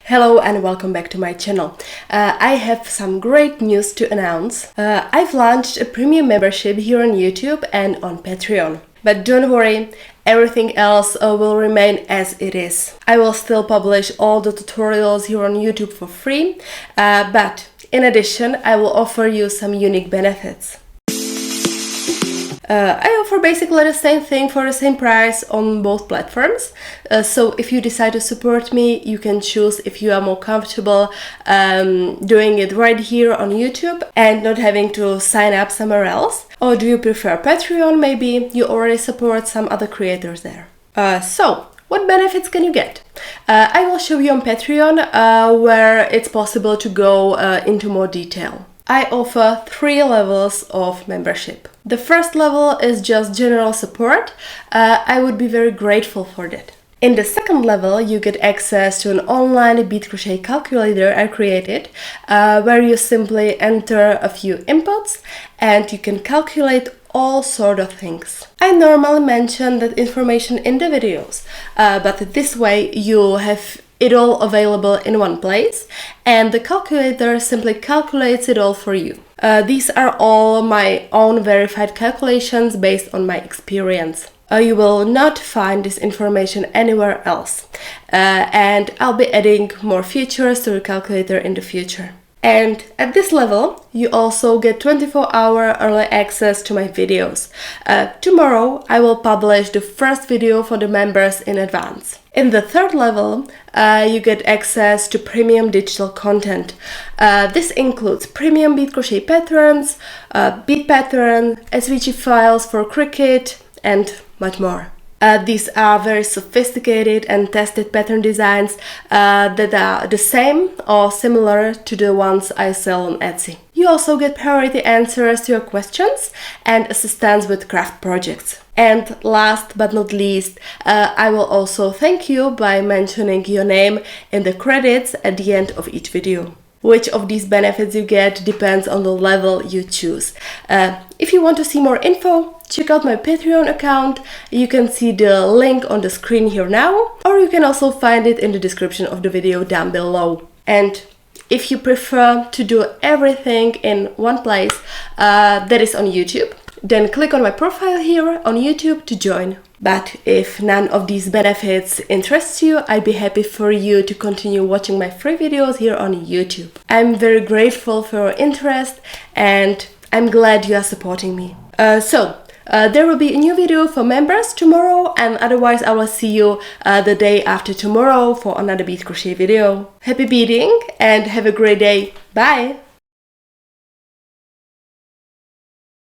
Hello and welcome back to my channel. I have some great news to announce. I've launched a premium membership here on YouTube and on Patreon. But don't worry, everything else will remain as it is. I will still publish all the tutorials here on YouTube for free, but in addition, I will offer you some unique benefits. I offer basically the same thing for the same price on both platforms. So if you decide to support me, you can choose if you are more comfortable doing it right here on YouTube and not having to sign up somewhere else. Or do you prefer Patreon? Maybe you already support some other creators there. So what benefits can you get? I will show you on Patreon where it's possible to go into more detail. I offer 3 levels of membership. The first level is just general support. I would be very grateful for that. In the second level, you get access to an online bead crochet calculator I created, where you simply enter a few inputs and you can calculate all sort of things. I normally mention that information in the videos, but this way you have it all available in one place, and the calculator simply calculates it all for you. These are all my own verified calculations based on my experience. You will not find this information anywhere else, and I'll be adding more features to the calculator in the future. And at this level, you also get 24-hour early access to my videos. Tomorrow, I will publish the first video for the members in advance. In the third level, you get access to premium digital content. This includes premium bead crochet patterns, bead pattern, SVG files for Cricut, and much more. These are very sophisticated and tested pattern designs that are the same or similar to the ones I sell on Etsy. You also get priority answers to your questions and assistance with craft projects. And last but not least, I will also thank you by mentioning your name in the credits at the end of each video. Which of these benefits you get depends on the level you choose. If you want to see more info, check out my Patreon account. You can see the link on the screen here now, or you can also find it in the description of the video down below. And if you prefer to do everything in one place, that is on YouTube, then click on my profile here on YouTube to join. But if none of these benefits interests you, I'd be happy for you to continue watching my free videos here on YouTube. I'm very grateful for your interest and I'm glad you are supporting me. There will be a new video for members tomorrow, and otherwise I will see you the day after tomorrow for another bead crochet video. Happy beading and have a great day. Bye!